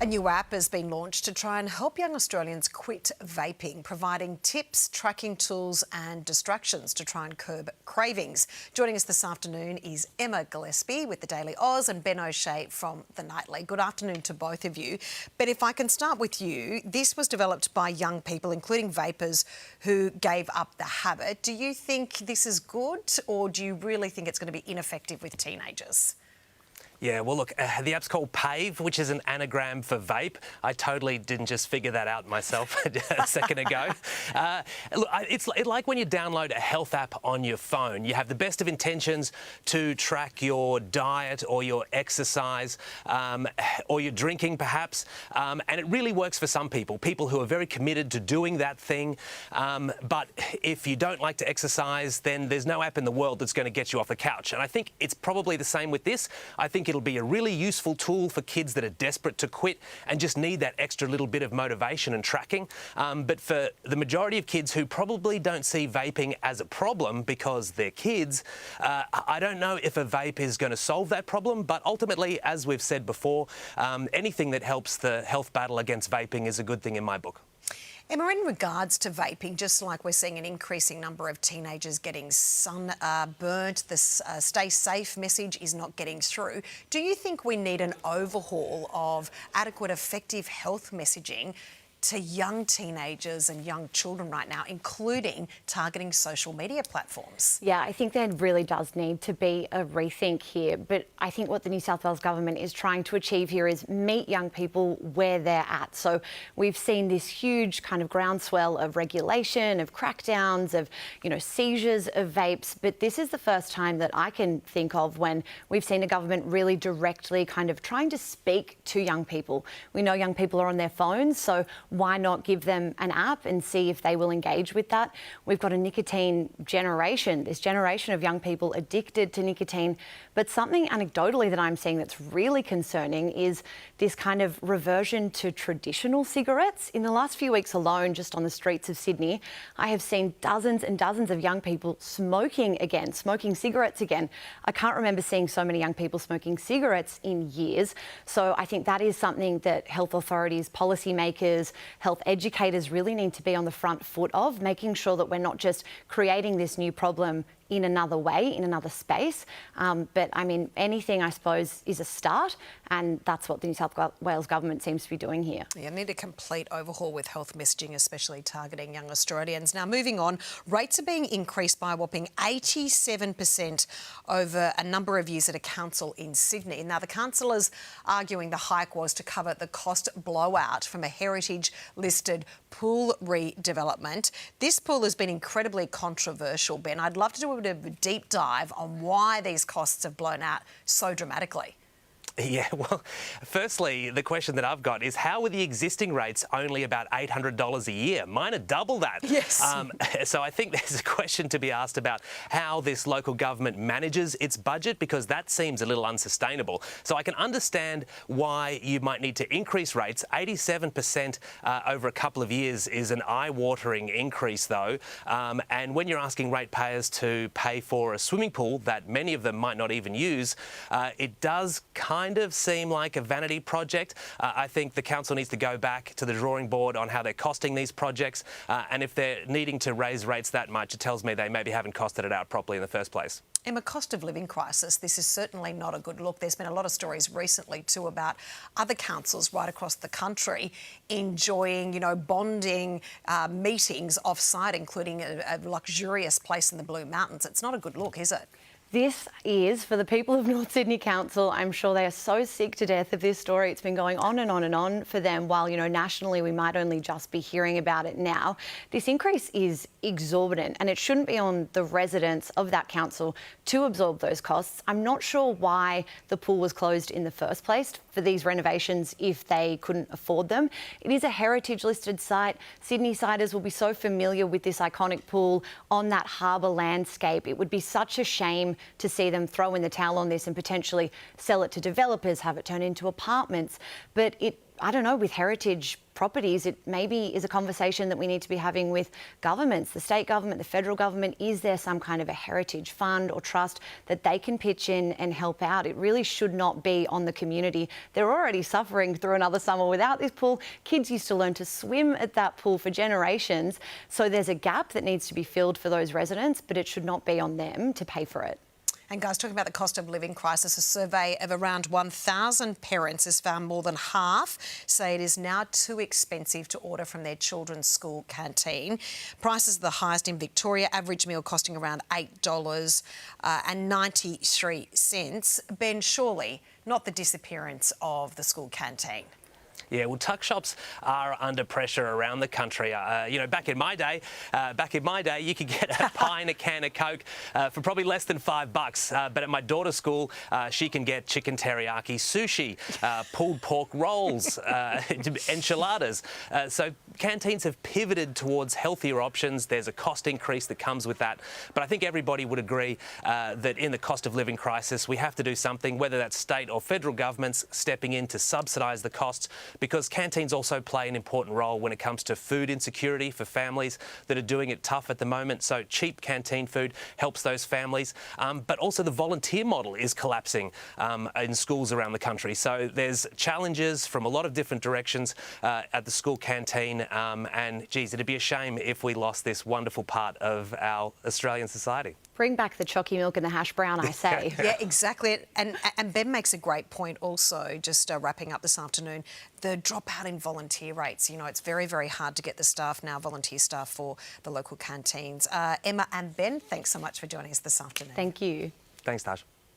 A new app has been launched to try and help young Australians quit vaping, providing tips, tracking tools and distractions to try and curb cravings. Joining us this afternoon is Emma Gillespie with the Daily Oz and Ben O'Shea from The Nightly. Good afternoon to both of you. But if I can start with you, this was developed by young people, including vapers, who gave up the habit. Do you think this is good, or do you really think it's going to be ineffective with teenagers? Yeah, well, look, the app's called Pave, which is an anagram for vape. I totally didn't just figure that out myself a second ago. Look, it's like when you download a health app on your phone. You have the best of intentions to track your diet or your exercise or your drinking, perhaps. And it really works for some people who are very committed to doing that thing. But if you don't like to exercise, then there's no app in the world that's going to get you off the couch. And I think it's probably the same with this. I think it'll be a really useful tool for kids that are desperate to quit and just need that extra little bit of motivation and tracking. But for the majority of kids who probably don't see vaping as a problem because they're kids, I don't know if a vape is going to solve that problem. But ultimately, as we've said before, anything that helps the health battle against vaping is a good thing in my book. Emma, in regards to vaping, just like we're seeing an increasing number of teenagers getting burnt, this stay safe message is not getting through. Do you think we need an overhaul of adequate, effective health messaging to young teenagers and young children right now, including targeting social media platforms? Yeah, I think there really does need to be a rethink here. But I think what the New South Wales government is trying to achieve here is meet young people where they're at. So we've seen this huge kind of groundswell of regulation, of crackdowns, of, seizures of vapes. But this is the first time that I can think of when we've seen a government really directly kind of trying to speak to young people. We know young people are on their phones, so why not give them an app and see if they will engage with that? We've got a nicotine generation, this generation of young people addicted to nicotine. But something anecdotally that I'm seeing that's really concerning is this kind of reversion to traditional cigarettes. In the last few weeks alone, just on the streets of Sydney, I have seen dozens and dozens of young people smoking again, smoking cigarettes again. I can't remember seeing so many young people smoking cigarettes in years. So I think that is something that health authorities, policymakers, health educators really need to be on the front foot of, making sure that we're not just creating this new problem in another way, in another space. But I mean, anything, I suppose, is a start, and that's what the New South Wales government seems to be doing here. Yeah, need a complete overhaul with health messaging, especially targeting young Australians. Now, moving on, rates are being increased by a whopping 87% over a number of years at a council in Sydney. Now, the councillors arguing the hike was to cover the cost blowout from a heritage-listed pool redevelopment. This pool has been incredibly controversial, Ben. I'd love to do a bit of a deep dive on why these costs have blown out so dramatically. Yeah, well, firstly, the question that I've got is how are the existing rates only about $800 a year? Mine are double that. Yes. So I think there's a question to be asked about how this local government manages its budget, because that seems a little unsustainable. So I can understand why you might need to increase rates. 87% over a couple of years is an eye-watering increase, though. And when you're asking ratepayers to pay for a swimming pool that many of them might not even use, it does kind of seem like a vanity project. I think the council needs to go back to the drawing board on how they're costing these projects. And if they're needing to raise rates that much, it tells me they maybe haven't costed it out properly in the first place. Emma, cost of living crisis, this is certainly not a good look. There's been a lot of stories recently too about other councils right across the country enjoying, bonding meetings off-site, including a luxurious place in the Blue Mountains. It's not a good look, is it? This is, for the people of North Sydney Council, I'm sure they are so sick to death of this story. It's been going on and on and on for them, while, nationally we might only just be hearing about it now. This increase is exorbitant, and it shouldn't be on the residents of that council to absorb those costs. I'm not sure why the pool was closed in the first place for these renovations if they couldn't afford them. It is a heritage-listed site. Sydney-siders will be so familiar with this iconic pool on that harbour landscape. It would be such a shame to see them throw in the towel on this and potentially sell it to developers, have it turn into apartments. But it I don't know, with heritage properties, it maybe is a conversation that we need to be having with governments, the state government, the federal government. Is there some kind of a heritage fund or trust that they can pitch in and help out? It really should not be on the community. They're already suffering through another summer without this pool. Kids used to learn to swim at that pool for generations. So there's a gap that needs to be filled for those residents, but it should not be on them to pay for it. And guys, talking about the cost of living crisis, a survey of around 1,000 parents has found more than half say it is now too expensive to order from their children's school canteen. Prices are the highest in Victoria, average meal costing around $8.93. Ben, surely not the disappearance of the school canteen. Yeah, well, tuck shops are under pressure around the country. Back in my day, you could get a pie and a can of Coke for probably less than $5. But at my daughter's school, she can get chicken teriyaki sushi, pulled pork rolls, enchiladas. So canteens have pivoted towards healthier options. There's a cost increase that comes with that. But I think everybody would agree that in the cost of living crisis, we have to do something, whether that's state or federal governments stepping in to subsidise the costs, because canteens also play an important role when it comes to food insecurity for families that are doing it tough at the moment. So cheap canteen food helps those families. But also the volunteer model is collapsing in schools around the country. So there's challenges from a lot of different directions at the school canteen. And, geez, it'd be a shame if we lost this wonderful part of our Australian society. Bring back the chalky milk and the hash brown, I say. Yeah, exactly. And Ben makes a great point also, just wrapping up this afternoon, the dropout in volunteer rates. You know, it's very, very hard to get the staff now, volunteer staff for the local canteens. Emma and Ben, thanks so much for joining us this afternoon. Thank you. Thanks, Taj.